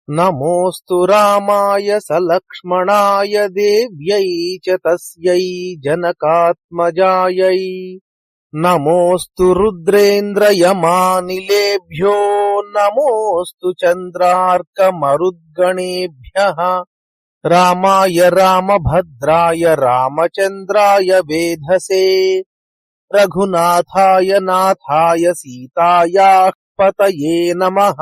నమోస్తు రామాయ సలక్ష్మణాయ దేవ్యై చ తస్యై జనకాత్మజాయై. నమోస్తు రుద్రేంద్రయమానిలేభ్యో నమోస్తు చంద్రార్కమరుద్గణేభ్యః. రామాయ రామభద్రాయ రామచంద్రాయ వేధసే. రఘునాథాయ నాథాయ సీతాయాః పతయే నమః.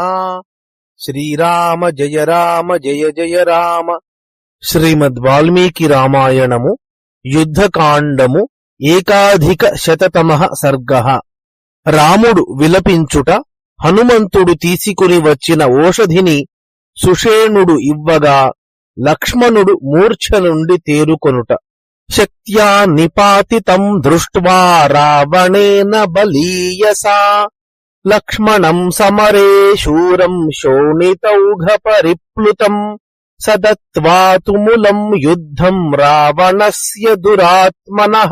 శ్రీరామ జయ రామ జయ జయ రామ. శ్రీమద్ వాల్మీకి రామాయణము యుద్ధకాండము ఏకాధిక శతతమః సర్గః. రాముడు విలపించుట, హనుమంతుడు తీసుకుని వచ్చిన ఓషధిని సుషేణుడు ఇవ్వగా లక్ష్మణుడు మూర్ఛ నుండి తేరుకొనుట. శక్త్యా నిపాతితం దృష్ట్వా రావణేన బలీయసా. లక్ష్మణం సమరే శూరం శోణితౌఘ పరిప్లుతం. సదత్వా తుములం యుద్ధం రావణస్య దురాత్మనః.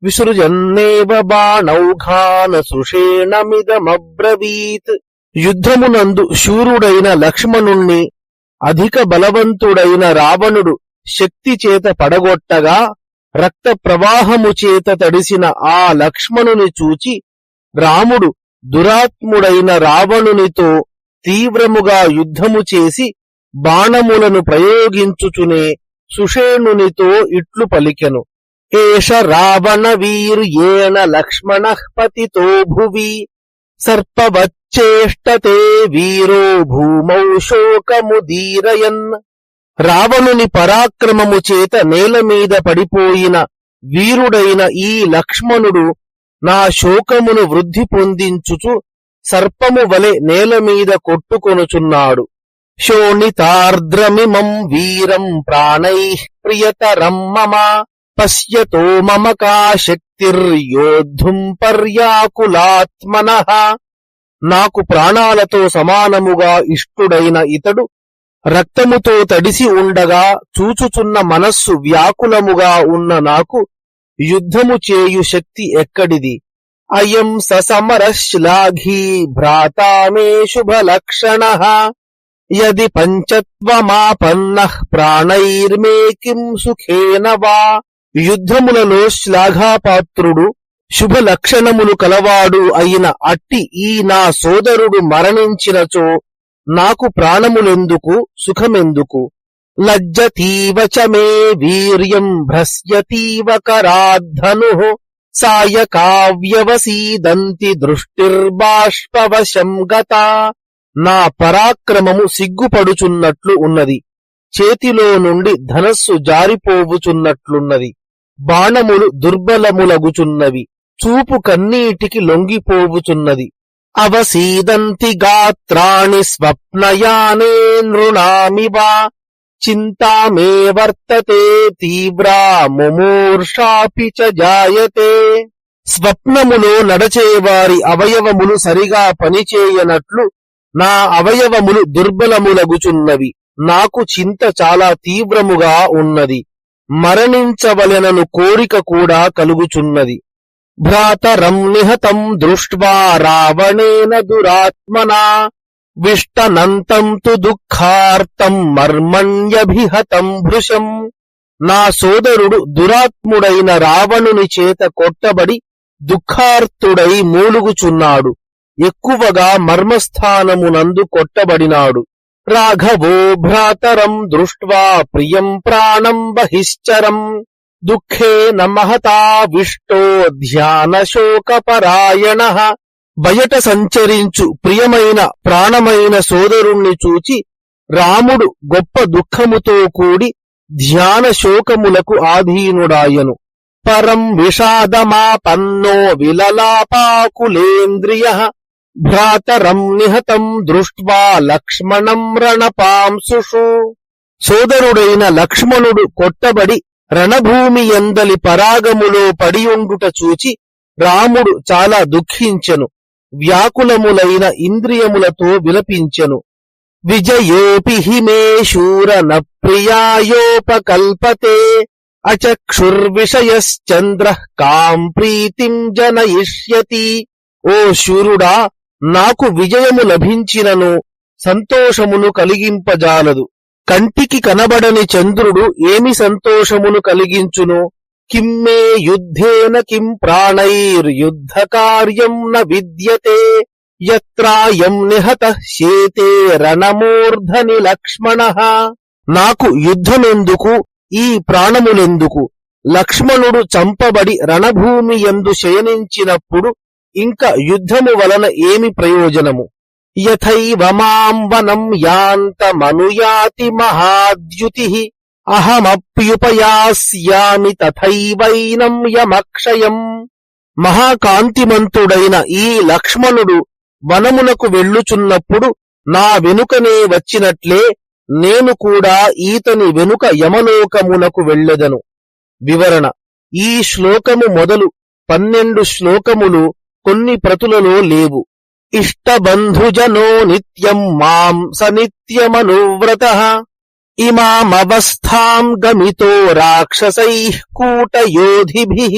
విసృజన్నేవ బాణౌఘాన సుషేణమిదమబ్రవీత్. యుద్ధమునందు శూరుడైన లక్ష్మణుణ్ణి అధిక బలవంతుడైన రావణుడు శక్తి చేత పడగొట్టగా రక్త ప్రవాహము చేత తడిసిన ఆ లక్ష్మణుని చూచి రాముడు దురాత్ముడైన రావణునితో తీవ్రముగా యుద్ధము చేసి బాణములను ప్రయోగించుచునే సుషేణునితో ఇట్లు పలికెను. ఏష రావణ వీర్యేణ లక్ష్మణః పతితో భువి. సర్పవచ్చేష్టతే వీరో భూమౌ శోకముదీరయన్. రావణుని పరాక్రమము చేత నేలమీద పడిపోయిన వీరుడైన ఈ లక్ష్మణుడు నా శోకమును వృద్ధి పొందించుచు సర్పము వలె నేలమీద కొట్టుకొనుచున్నాడు. శోణితార్ద్రమిమం వీరం ప్రాణైః ప్రియతరం మమ. పశ్యతో మమ కా శక్తిర్యోద్ధుం పర్యాకులాత్మనః. నాకు ప్రాణాలతో సమానముగా ఇష్టుడైన ఇతడు రక్తముతో తడిసి ఉండగా చూచుచున్న మనస్సు వ్యాకులముగా ఉన్న నాకు యుద్ధము చేయు శక్తి ఎక్కడిది? అయం ససమరశ్లాఘీ భ్రాతా మే శుభలక్షణః. యది పంచత్వమాపన్నః ప్రాణైర్మే కిం సుఖేన వా. యుద్ధములలో శ్లాఘాపాత్రుడు శుభలక్షణములు కలవాడు అయిన అట్టి ఈ నా సోదరుడు మరణించినచో నాకు ప్రాణములెందుకు, సుఖమెందుకు? లజ్జతీవ చ మే వీర్యం భ్రస్యతీవ కరాద్ధనుః. సాయకావ్యవసీదంతి దృష్టిర్బాష్పవశం గతా. నా పరాక్రమము సిగ్గుపడుచున్నట్లు ఉన్నది, చేతిలో నుండి ధనస్సు జారిపోవుచున్నట్లున్నది, బాణములు దుర్బలములగుచున్నవి, చూపు కన్నీటికి లొంగిపోవుచున్నది. అవసీదంతి గాత్రాణి స్వప్నయానే నృణామివ. చింతా మే వర్తతే తీవ్రా ముమూర్షాపి చ జాయతే. స్వప్నములో నడచేవారి అవయవములు సరిగా పనిచేయనట్లు నా అవయవములు దుర్బలములగుచున్నవి, నాకు చింత చాలా తీవ్రముగా ఉన్నది, మరణించవలెనను కోరిక కూడా కలుగుచున్నది. భ్రాతరం నిహతం దృష్ట్వా రావణేన దురాత్మనా. విష్టనంతం తు దుఃఖార్తం మర్మణ్యభిహతం భృశం. నా సోదరుడు దురాత్ముడైన రావణుని చేత కొట్టబడి దుఃఖార్తుడై మూలుగుచున్నాడు, ఎక్కువగా మర్మస్థానమునందు కొట్టబడినాడు. రాఘవో భ్రాతరం దృష్ట్వా ప్రియం ప్రాణం బహిశ్చరం. దుఃఖేన మహతావిష్టో ధ్యానశోకపరాయణః. బయట సంచరించు ప్రియమైన ప్రాణమైన సోదరుణ్ణి చూచి రాముడు గొప్ప దుఃఖముతో కూడి ధ్యాన శోకములకు ఆధీనుడాయను. పరం విషాదమాపన్నో విలలాపాకులేంద్రియః. భ్రాతరం నిహతం దృష్ట్వా లక్ష్మణం రణపాంసుషు. సోదరుడైన లక్ష్మణుడు కొట్టబడి రణభూమి యందలి పరాగములో పడియుండుట చూచి రాముడు చాలా దుఃఖించెను, వ్యాకులములైన ఇంద్రియములతో విలపించెను. విజయోపి హి మే శూర న ప్రియాయోపకల్పతే. అచక్షుర్విషయశ్చంద్రః కాం ప్రీతిం జనయిష్యతి. ఓ శూరుడా, నాకు విజయము లభించినను సంతోషమును కలిగింపజాలదు. కంటికి కనబడని చంద్రుడు ఏమి సంతోషమును కలిగించును? కిమ్మే యుద్ధేన కిం ప్రాణైర్యుద్ధ కార్యం న విద్యతే యత్రాయం నిహతః శేతే రణమూర్ధని లక్ష్మణః. నాకు యుద్ధమెందుకు, ఈ ప్రాణములెందుకు? లక్ష్మణుడు చంపబడి రణభూమి యందు శయనించినప్పుడు ఇంక యుద్ధము వలన ఏమి ప్రయోజనము? యథైవ మాం వనం యాంతమనుయాతి మహాద్యుతిః అహమప్యుపయాస్యామి తథైవైనం యమక్షయం. మహాకాంతిమంతుడైన ఈ లక్ష్మణుడు వనమునకు వెళ్ళుచున్నప్పుడు నా వెనుకనే వచ్చినట్లే నేను కూడా ఈతని వెనుక యమలోకమునకు వెళ్ళెదను. వివరణ: ఈ శ్లోకము మొదలు 12 శ్లోకములు కొన్ని ప్రతులలో లేవు. ఇష్టబంధుజనో నిత్యం మాం స నిత్యమనువ్రతః ఇమామవస్థాం గమితో రాక్షసైః కూటయోధిభిః.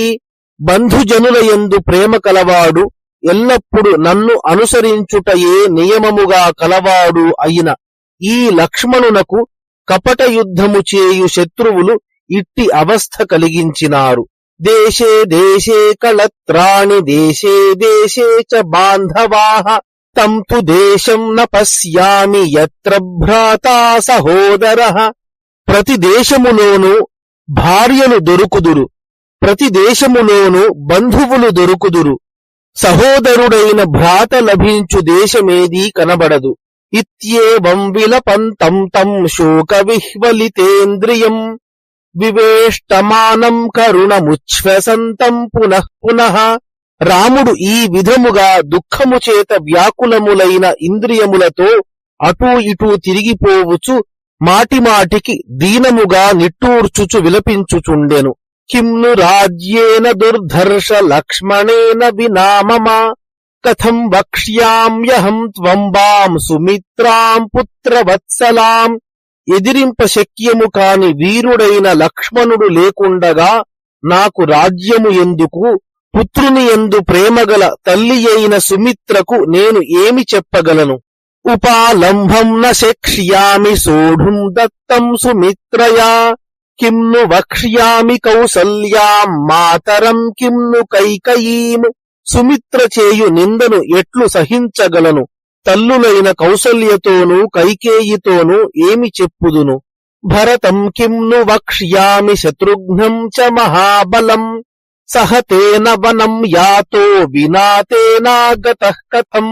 బంధుజనులయందు ప్రేమ కలవాడు, ఎల్లప్పుడు నన్ను అనుసరించుటయే నియమముగా కలవాడు అయిన ఈ లక్ష్మణునకు కపట యుద్ధము చేయు శత్రువులు ఇట్టి అవస్థ కలిగించినారు. దేశే దేశే కళత్రాణి దేశే దేశే చ బాంధవాః తం తు దేశం న పశ్యామి యత్ర భ్రాతా సహోదరః. ప్రతి దేశములోనూ భార్యలు దొరుకుదురు, ప్రతి దేశములోనూ బంధువులు దొరుకుదురు, సహోదరుడైన భ్రాత లభించు దేశమేదీ కనబడదు. ఇత్యేవం విలపంతం తం శోక విహ్వలితేంద్రియం వివేష్టమానం కరుణముచ్ఛ్వసంతం పునః పునః. రాముడు ఈ విధముగా దుఃఖము చేత వ్యాకులములైన ఇంద్రియములతో అటూ ఇటూ తిరిగిపోవుచు మాటిమాటికి దీనముగా నిట్టూర్చుచు విలపించుచుండెను. కిమ్ను రాజ్యేన దుర్ధర్ష లక్ష్మణేన వినా మమ కథం వక్ష్యామ్యహం త్వంబాం సుమిత్రాం పుత్రవత్సలాం. ఎదిరింప శక్యము కాని వీరుడైన లక్ష్మణుడు లేకుండగా నాకు రాజ్యము ఎందుకు? పుత్రుని యందు ప్రేమగల తల్లి అయిన సుమిత్రకు నేను ఏమి చెప్పగలను? ఉపాలంభం న శక్ష్యామి సోఢుం దత్తం సుమిత్రయా కిమ్ను వక్ష్యామి కౌసల్యాం మాతరం కిమ్ను కైకయీం. సుమిత్ర చేయు నిందను ఎట్లు సహించగలను? తల్లులైన కౌసల్యతోనూ కైకేయితోనూ ఏమి చెప్పుదును? భరతం కిమ్ను వక్ష్యామి శత్రుఘ్నం చ మహాబలం సహతేన వనం యాతో వినాతేనాగతః కథం.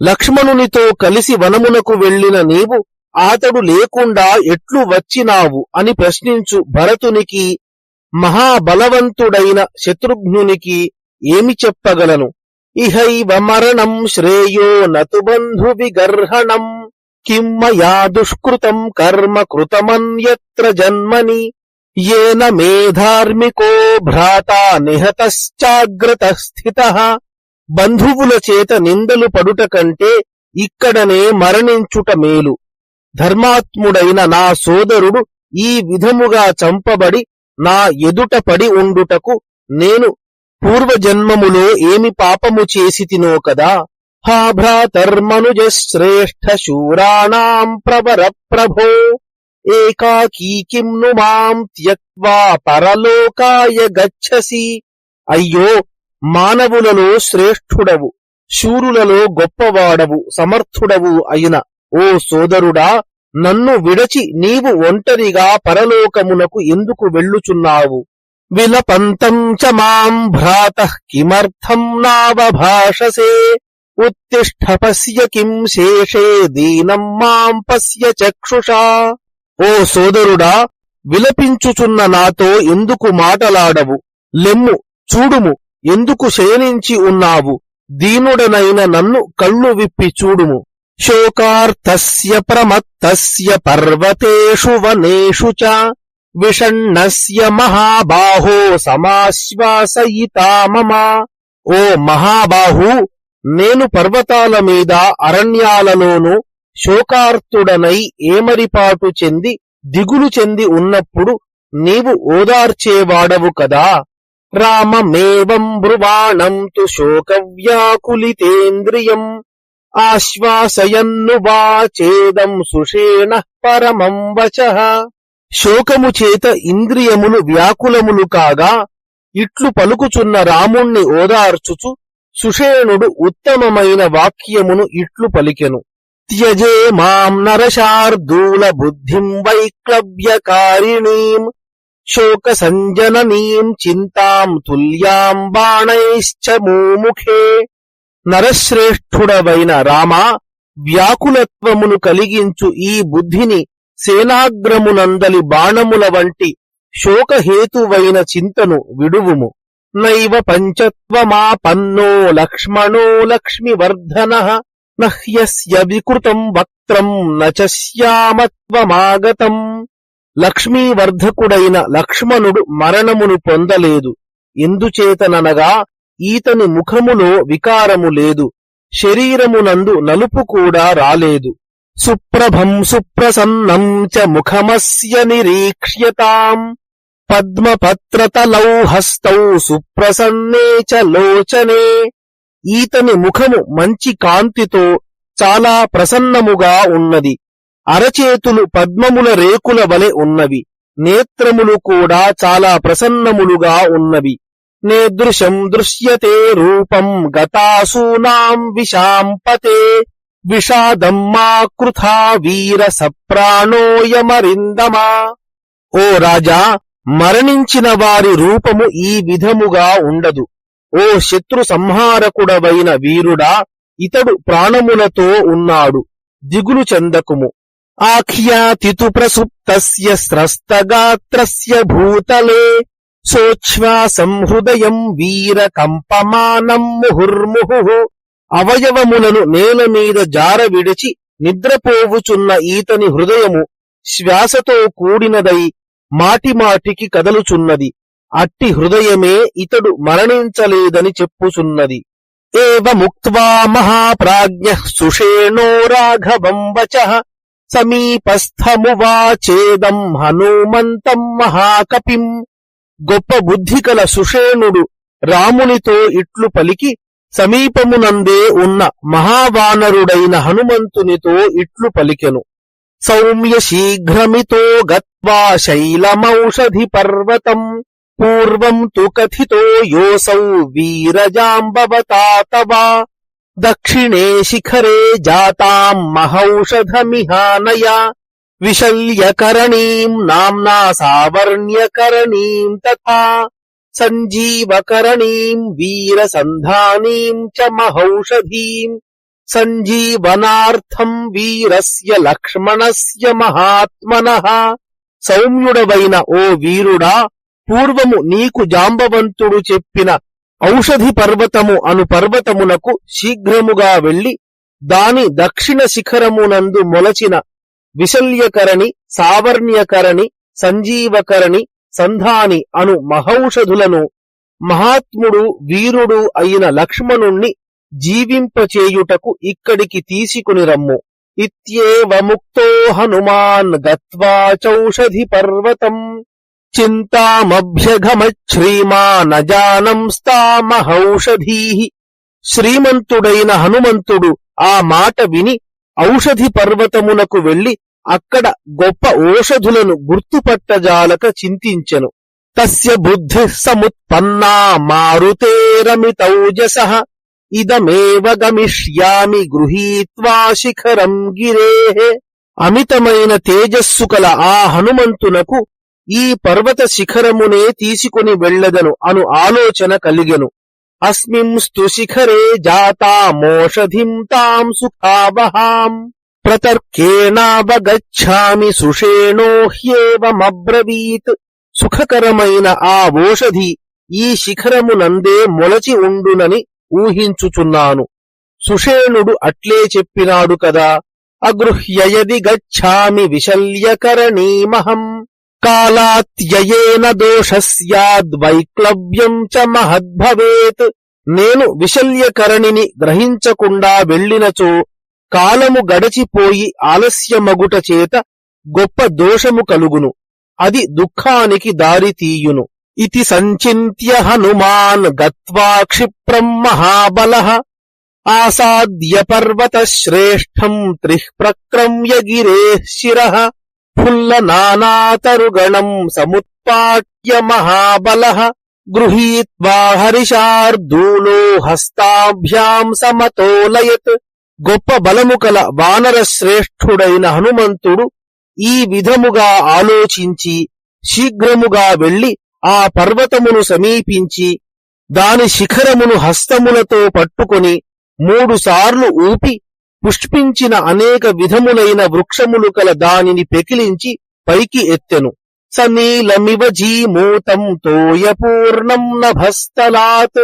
లక్ష్మణునితో కలిసి వనమునకు వెళ్లిన నీవు అతడు లేకుండా ఎట్లు వచ్చినావు అని ప్రశ్నించు భరతునికి, మహాబలవంతుడైన శత్రుఘ్నునికి ఏమి చెప్పగలను? ఇహైవ మరణం శ్రేయో నతు బంధు విగర్హణం కిం మయా దుష్కృతం కర్మ కృతమన్యత్ర జన్మని యేన మే ధార్మికో భ్రాతా నిహతశ్చాగ్రతః స్థితః. బంధువుల చేత నిందలు పడుట కంటే ఇక్కడనే మరణించుట మేలు. ధర్మాత్ముడైన నా సోదరుడు ఈ విధముగా చంపబడి నా ఎదుట పడి ఉండుటకు నేను పూర్వజన్మములో ఏమి పాపము చేసితినో కదా. హా భ్రాతర్మనుజ శ్రేష్ఠ శూరాణాం ప్రవర ప్రభో ఏకాకీ కిమ్ను మాం త్యక్వా పరలోకాయ గచ్చసి. అయ్యో, మానవులలో శ్రేష్ఠుడవు, శూరులలో గొప్పవాడవు, సమర్థుడవు అయిన ఓ సోదరుడా, నన్ను విడచి నీవు ఒంటరిగా పరలోకమునకు ఎందుకు వెళ్ళుచున్నావు? విలపంతం చ మాం భ్రాతః కిమర్థం నావభాషసే ఉత్తిష్ఠ పశ్య కిం శేషే దీనం మాం పశ్య చక్షుషా. ఓ సోదరుడా, విలపించుచున్న నాతో ఎందుకు మాటలాడవు? లెమ్ము, చూడుము, ఎందుకు శయనించి ఉన్నావు? దీనుడనైన నన్ను కళ్ళు విప్పి చూడుము. శోకార్తస్య ప్రమత్తస్య పర్వతేషు వనేషు చ విషణ్ణస్య మహాబాహో సమాశ్వాసయితా మమ. ఓ మహాబాహు, నేను పర్వతాల మీద అరణ్యాలలోనూ శోకార్తుడనై ఏమరిపాటు చెంది దిగులు చెంది ఉన్నప్పుడు నీవు ఓదార్చేవాడవు కదా. రామమేవం బ్రువాణం తు శోకవ్యాకులితేంద్రియం ఆశ్వాసయన్ను వాచేదం సుషేణ పరమం వచః. శోకము చేత ఇంద్రియములు వ్యాకులములు కాగా ఇట్లు పలుకుచున్న రాముణ్ణి ఓదార్చుచు సుషేణుడు ఉత్తమమైన వాక్యమును ఇట్లు పలికెను. త్యజే మాం నరశార్దూల బుద్ధిం వైక్లవ్యకారిణీం శోక సంజననీం చింతాం తుల్యాం బాణైశ్చ మూముఖే. నరశ్రేష్ఠుడవైన రామా, వ్యాకులత్వమును కలిగించు ఈ బుద్ధిని సేనాగ్రమునందలి బాణముల వంటి శోకహేతువైన చింతను విడువుము. నైవ పంచత్వమాపన్నో లక్ష్మణో లక్ష్మివర్ధనః నహ్యస్య వికృతం వక్త్రం నశ్యామత్వమాగతం. లక్ష్మీవర్ధకుడైన లక్ష్మణుడు మరణమును పొందలేదు. ఎందుచేతననగా ఈతని ముఖములో వికారము లేదు, శరీరమునందు నలుపు కూడా రాలేదు. సుప్రభం సుప్రసన్నం చ ముఖమస్య నిరీక్ష్యతాం పద్మపత్రతలౌ హస్తౌ సుప్రసన్నే చ లోచనే. ఈతని ముఖము మంచి కాంతితో చాలా ప్రసన్నముగా ఉన్నది. అరచేతులు పద్మముల రేకుల వలె ఉన్నవి. నేత్రములు కూడా చాలా ప్రసన్నములుగా ఉన్నవి. నేదృశం దృశ్యతే రూపం గతాసూనాం విశాంపతే విషాదం మా కృథా వీర సప్రాణోయమరిందమా. ఓ రాజా, మరణించిన వారి రూపము ఈ విధముగా ఉండదు. ఓ శత్రు సంహారకుడవైన వీరుడా, ఇతడు ప్రాణములతో ఉన్నాడు, దిగులు చెందకుము. ఆఖ్యాతితు ప్రసుప్తస్య స్రస్తగాత్రస్య భూతలే సోచ్ఛ్వాసం హృదయం వీర కంపమానం ముహుర్ముహుః. అవయవములను నేల మీద జార విడిచి నిద్రపోవుచున్న ఈతని హృదయము శ్వాసతో కూడినదై మాటిమాటికి కదలుచున్నది. అట్టి హృదయమే ఇతడు మరణించలేదని చెప్పుచున్నది. ఏవముక్త్వా మహాప్రాజ్ఞః సుషేణో రాఘవం వచః సమీపస్థమువాచేదం హనుమంతం మహాకపిం. గొప్ప బుద్ధి కల సుషేణుడు రామునితో ఇట్లు పలికి సమీపమునందే ఉన్న మహావానరుడైన హనుమంతునితో ఇట్లు పలికెను. సౌమ్య శీఘ్రమితో గత్వా శైలమౌషధి పర్వతం పూర్వం తు కథితో యోసౌ వీరజాంబవతా తవా దక్షిణే శిఖరే జాతాం మహౌషధమిహానయా విశల్యకరణీం నామ్నా సావర్ణ్యకరణీం తథా సంజీవకరణీం వీరసంధానీం చ మహౌషధీం సంజీవనార్థం వీరస్య లక్ష్మణస్య మహాత్మనః. సౌమ్యుడవైన ఓ వీరుడా, పూర్వము నీకు జాంబవంతుడు చెప్పిన ఔషధి పర్వతము అను పర్వతమునకు శీఘ్రముగా వెళ్లి దాని దక్షిణ శిఖరమునందు మొలచిన విశల్యకరణి, సావర్ణ్యకరణి, సంజీవకరణి, సంధాని అను మహౌషధులను మహాత్ముడు వీరుడు అయిన లక్ష్మణుణ్ణి జీవింపచేయుటకు ఇక్కడికి తీసుకుని రమ్ము. ఇత్యేవముక్తో హనుమాన్ గత్వా చౌషధి పర్వతం చింతామభ్యఘమచ్ఛ్రీమానజానంస్తామహౌషధీః. శ్రీమంతుడైన హనుమంతుడు ఆ మాట విని ఔషధి పర్వతమునకు వెళ్లి అక్కడ గొప్ప ఓషధులను గుర్తుపట్టజాలక చింతించెను. తస్య బుద్ధి సముత్పన్నా మారుతేరమితౌజసః ఇదమేవ గమిష్యామి గృహీత్వా శిఖరం గిరేః. అమితమైన తేజస్సు కల ఆ హనుమంతునకు ఈ పర్వత శిఖరమునే తీసుకుని వెళ్లెదను అను ఆలోచన కలిగెను. అస్మింస్తు శిఖరే జాతామోషధిం తాం సుఖావహాం ప్రతర్కేణావగచ్ఛామి సుషేణో హ్యేవమబ్రవీత్. సుఖకరమైన ఆ ఓషధి ఈ శిఖరమునందే మొలచి ఉండునని ఊహించుచున్నాను. సుషేణుడు అట్లే చెప్పినాడు కదా. అగృహ్యయది గచ్ఛామి విశల్యకరణీమహం కాలాత్యయేన దోషస్యాద్వైక్లవ్యం చ మహద్భవేత్. నేను విశల్యకరణిని గ్రహించకుండా వెళ్ళినచో కాలము గడచిపోయి ఆలస్యమగుట చేత గొప్ప దోషము కలుగును, అది దుఃఖానికి దారితీయును. ఇతి సంచింత్య హనుమాన్ గత్వా క్షిప్రం మహాబలః ఆసాద్య పర్వత శ్రేష్టం త్రిః ప్రక్రమ్య గిరేః శిరః ఫుల్లనానాతరుగణం సముత్పాట్య మహాబలః గృహీత్వా హరిశార్దూలో హస్తాభ్యాం సమతోలయత్. గొప్ప బలము కల వానర శ్రేష్ఠుడైన హనుమంతుడు ఈ విధముగా ఆలోచించి శీఘ్రముగా వెళ్లి ఆ పర్వతమును సమీపించి దాని శిఖరమును హస్తములతో పట్టుకొని 3 సార్లు ఊపి పుష్పించిన అనేక విధములైన వృక్షములు కల దానిని పెకిలించి పైకి ఎత్తెను. సనీలమివ జీమూతం తోయపూర్ణం నభస్థలాత్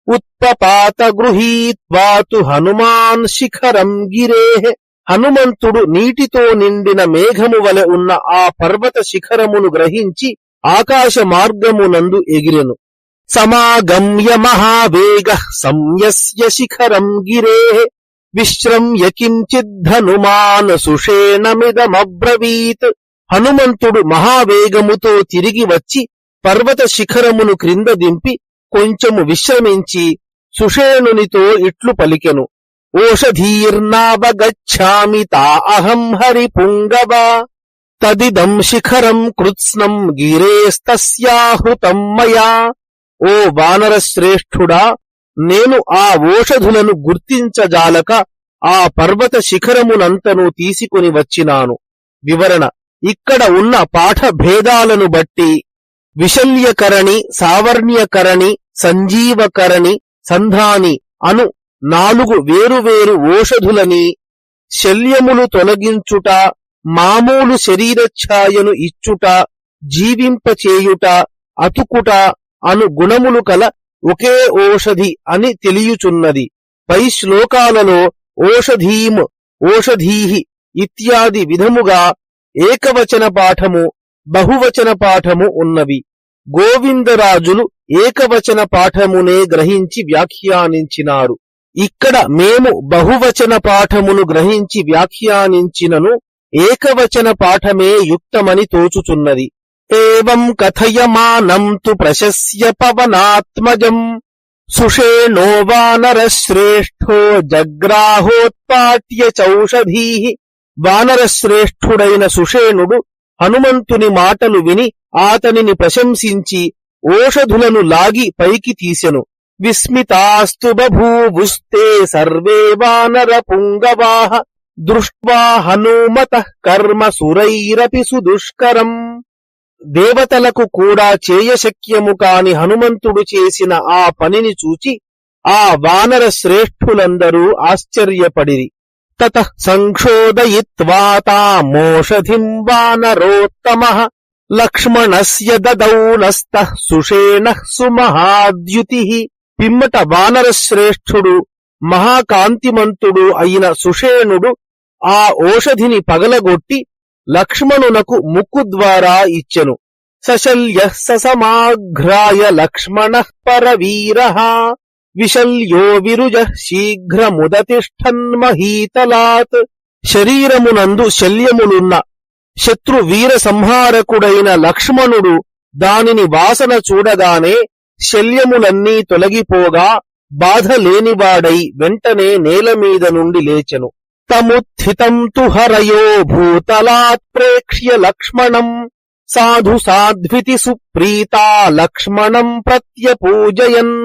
ఉత్పపాత గృహీత్వాతు హనుమాన్ శిఖరం గిరేః. హనుమంతుడు నీటితో నిండిన మేఘము వలె ఉన్న ఆ పర్వత శిఖరమును గ్రహించి ఆకాశ మార్గమునందు ఎగిరెను. సమాగమ్య మహావేగః సంయస్య శిఖరం గిరేః విశ్రమ్య కించిద్ధనుమాన్ సుషేణమిదమబ్రవీత్. హనుమంతుడు మహావేగముతో తిరిగి వచ్చి పర్వత శిఖరమును క్రింద దింపి కొంచెము విశ్రమించి సుషేణునితో ఇట్లు పలికెను. ఓషధీర్నావగచ్ఛామి తా అహం హరిపుంగవా తదిదం శిఖరం కృత్స్నం గిరేస్తస్యాహృతం మయా. ఓ వానర శ్రేష్ఠుడా, నేను ఆ ఓషధులను గుర్తించజాలక ఆ పర్వత శిఖరమునంతను తీసుకుని వచ్చినాను. వివరణ: ఇక్కడ ఉన్న పాఠ భేదాలను బట్టి విశల్యకరణి, సావర్ణ్యకరణి, సంజీవకరణి, సంధాని అను 4 వేరువేరు ఓషధులని శల్యములు తొలగించుట, మామూలు శరీరఛాయను ఇచ్చుట, జీవింపచేయుట, అతుకుట అను గుణములు కల ఒకే ఓషధి అని తెలియుచున్నది. పై శ్లోకాలలో ఓషధీం, ఓషధీః ఇత్యాది విధముగా ఏకవచన పాఠము, బహువచన పాఠము ఉన్నవి. గోవిందరాజులు ఏకవచన పాఠమునే గ్రహించి వ్యాఖ్యానించినారు. ఇక్కడ మేము బహువచన పాఠమును గ్రహించి వ్యాఖ్యానించినను ఏకవచన పాఠమే యుక్తమని తోచుచున్నది. ఏవం కథయమానం తు ప్రశస్య పవనాత్మజం సుషేణో వానరశ్రేష్ఠో జగ్రాహోత్పాట్య చౌషధీః. వానరశ్రేష్ఠుడైన సుషేణుడు హనుమంతుని మాటలు విని ఆతనిని ప్రశంసించి ఓషధులను లాగి పైకి తీసెను. విస్మితాస్తు బభూవుస్తే సర్వే వానర పుంగవాః దృష్ట్వా హనుమతః కర్మ సురైరపి సుదుష్కరం. దేవతలకు కూడా చేయశక్యము కాని హనుమంతుడు చేసిన ఆ పనిని చూచి ఆ వానర శ్రేష్ఠులందరూ ఆశ్చర్యపడిరి. తతః సంక్షోదయిత్వా తామోషధిం వానరోత్తమః లక్ష్మణస్య దదౌ నస్తః సుషేణః సుమహాద్యుతిః. పిమ్మట వానర శ్రేష్ఠుడు మహాకాంతిమంతుడు అయిన సుషేణుడు ఆ ఓషధిని పగలగొట్టి లక్ష్మణునకు ముక్కు ద్వారా ఇచ్చెను. సశల్యః ససమాఘ్రాయ లక్ష్మణః పరవీరః విశల్యో విరుజః శీఘ్రముదతిష్ఠన్మహీతలాత్. శరీరమునందు శల్యములున్న శత్రు వీర సంహారకుడైన లక్ష్మణుడు దానిని వాసన చూడగానే శల్యములన్నీ తొలగిపోగా బాధ లేనివాడై వెంటనే నేలమీద నుండి లేచెను. తముత్థితం తు హరయో భూతలాత్ ప్రేక్ష్య లక్ష్మణం సాధు సాధ్వితి సుప్రీతా లక్ష్మణం ప్రత్యపూజయన్.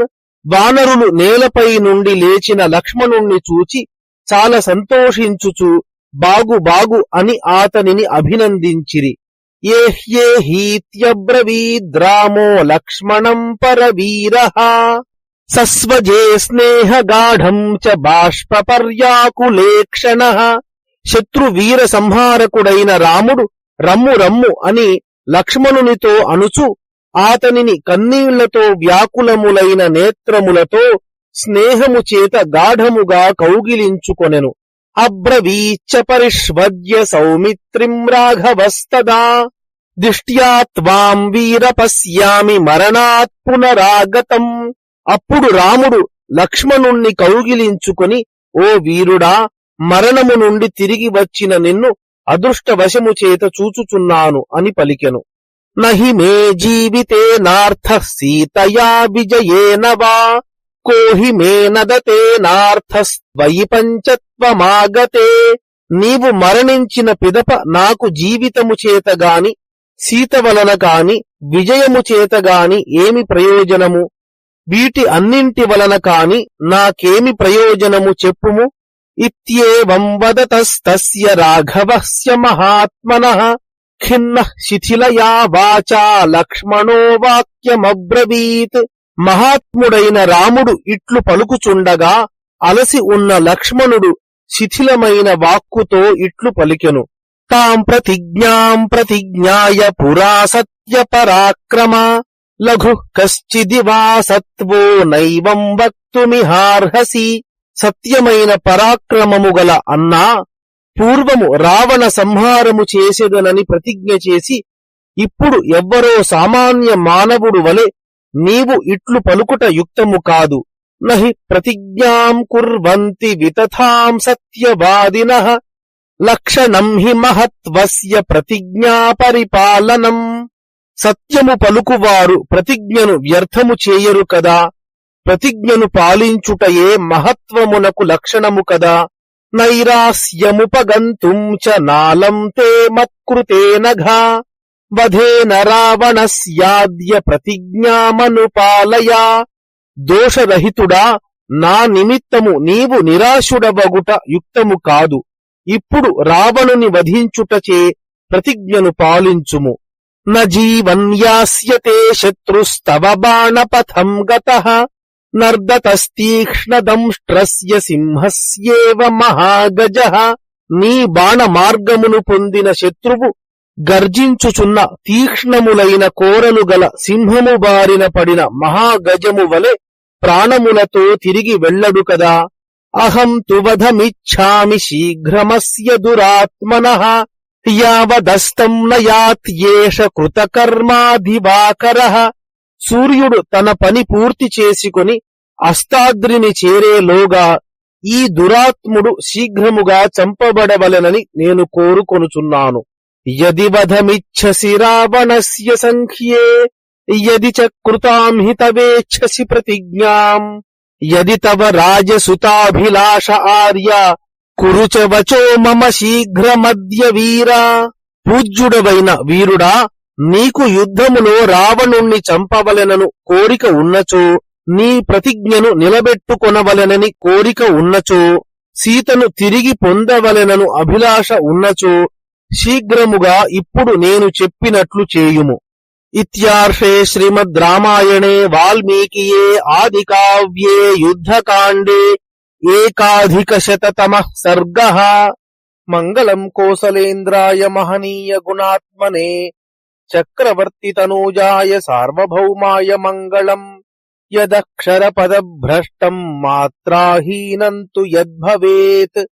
వానరులు నేలపై నుండి లేచిన లక్ష్మణుణ్ణి చూచి చాలా సంతోషించుచు బాగు బాగు అని ఆతనిని అభినందించిరి. ఏహ్యేహీత్యబ్రవీద్రామో లక్ష్మణం పరవీరః సస్వజే స్నేహగాఢం చ బాష్పపర్యాకులేక్షణః. శత్రువీర సంహారకుడైన రాముడు రమ్ము రమ్ము అని లక్ష్మణునితో అనుచు ఆతనిని కన్నీళ్లతో వ్యాకులములైన నేత్రములతో స్నేహము చేత గాఢముగా కౌగిలించుకొనెను. అబ్రవీచ్చ పరిష్వద్య సౌమిత్రిం రాఘవస్తదా దిష్ట్యా త్వాం వీర పశ్యామి మరణాత్ పునరాగతం. అప్పుడు రాముడు లక్ష్మణుణ్ణి కౌగిలించుకొని, ఓ వీరుడా, మరణము నుండి తిరిగి వచ్చిన నిన్ను అదృష్టవశము చేత చూచుచున్నాను అని పలికెను. నహి మే జీవితేనార్థః సీతయా విజయేన వా కోహి మే నదతే నార్థస్త్వయి పంచత్వమాగతే. నీవు మరణించిన పిదప నాకు జీవితము చేతగాని సీత వలన కాని విజయము చేతగాని ఏమి ప్రయోజనము? వీటి అన్నింటి వలన కాని నాకేమి ప్రయోజనము చెప్పుము. ఇత్యేవం వదతస్తస్య రాఘవస్య మహాత్మనః ఖిన్నః శిథిలయా వాచా లక్ష్మణో వాక్యమబ్రవీత్. మహాత్ముడైన రాముడు ఇట్లు పలుకుచుండగా అలసి ఉన్న లక్ష్మణుడు శిథిలమైన వాక్కుతో ఇట్లు పలికెను. తాం ప్రతిజ్ఞాం ప్రతిజ్ఞాయ పురా సత్య పరాక్రమ లఘు కశ్చిదివా సత్వో నైవం వక్తుమిహార్హసి. సత్యమైన పరాక్రమము గల అన్నా, పూర్వము రావణ సంహారము చేసేదనని ప్రతిజ్ఞ చేసి ఇప్పుడు ఎవ్వరో సామాన్య మానవుడు వలె నీవు ఇట్లు పలుకుట యుక్తము కాదు. నహి ప్రతిజ్ఞాం కుర్వంతి వితథాం సత్యవాదినః లక్షణం హి మహత్వస్య ప్రతిజ్ఞా పరిపాలనం. సత్యము పలుకువారు ప్రతిజ్ఞను వ్యర్థము చేయరు కదా. ప్రతిజ్ఞను పాలించుటయే మహత్వమునకు లక్షణము కదా. నైరాస్యముపగంతుం చ నాలం తే మత్కృతేనఘా వధేన రావణస్యాద్య ప్రతిజ్ఞామనుపాలయా. దోషరహితుడా, నా నిమిత్తము నీవు నిరాశుడవగుట యుక్తము కాదు. ఇప్పుడు రావణుని వధించుటచే ప్రతిజ్ఞను పాలించుము. న జీవన్యాస్యతే శత్రుస్తవ బాణపథం గతః నర్దతస్తీక్ష్ణదంష్ట్రస్య సింహస్యేవ మహాగజః. నీ బాణ మార్గమును పొందిన శత్రువు గర్జించుచున్న తీక్ష్ణములైన కోరలు గల సింహము బారిన పడిన మహాగజము వలె ప్రాణములతో తిరిగి వెళ్ళడు కదా. అహం తు వధమిచ్ఛామి శీఘ్రమస్య దురాత్మనః యావదస్తం నయాత్యేష కృతకర్మాధివాకరః. సూర్యుడు తన పని పూర్తి చేసుకుని అస్తాద్రిని చేరేలోగా ఈ దురాత్ముడు శీఘ్రముగా చంపబడవలెనని నేను కోరుకొనుచున్నాను. యది వధమిచ్ఛసి రావణస్య సంఖ్యే యది చ కృతాం హి తవేచ్ఛసి ప్రతిజ్ఞాం యది తవ రాజసుతాభిలాష ఆర్య కురు చ వచో మమ శీఘ్రమద్య వీరా. పూజ్యుడవైన వీరుడా, నీకు యుద్ధములో రావణుణ్ణి చంపవలెనను కోరిక ఉన్నచో, నీ ప్రతిజ్ఞను నిలబెట్టుకొనవలెనని కోరిక ఉన్నచో, సీతను తిరిగి పొందవలెనను అభిలాష ఉన్నచో శీఘ్రముగా ఇప్పుడు నేను చెప్పినట్లు చేయుము. ఇత్యార్షే శ్రీమద్ రామాయణే వాల్మీకియే ఆదికావ్యే యుద్ధకాండే ఏకాధికశతతమః సర్గః. మంగళం కోసలేంద్రాయ మహనీయ గుణాత్మనే చక్రవర్తితనూజాయ సార్వభౌమాయ మంగళం. యదక్షరపదభ్రష్టం మాత్రాహీనం తు యద్భవేత్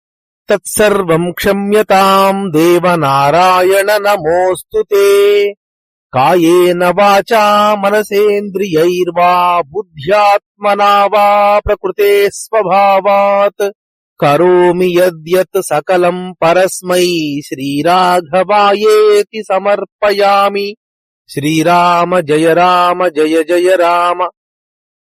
తత్సర్వం క్షమ్యతాం దేవనారాయణ నమోస్తుతే. కాయేన వాచా మనసేంద్రియైర్వా బుద్ధ్యాత్మనా వా ప్రకృతే స్వభావాత్ కరోమి యద్యత్ సకలం పరస్మై శ్రీరాఘవాయేతి సమర్పయామి. శ్రీరామ జయ రామ జయ జయ రామ.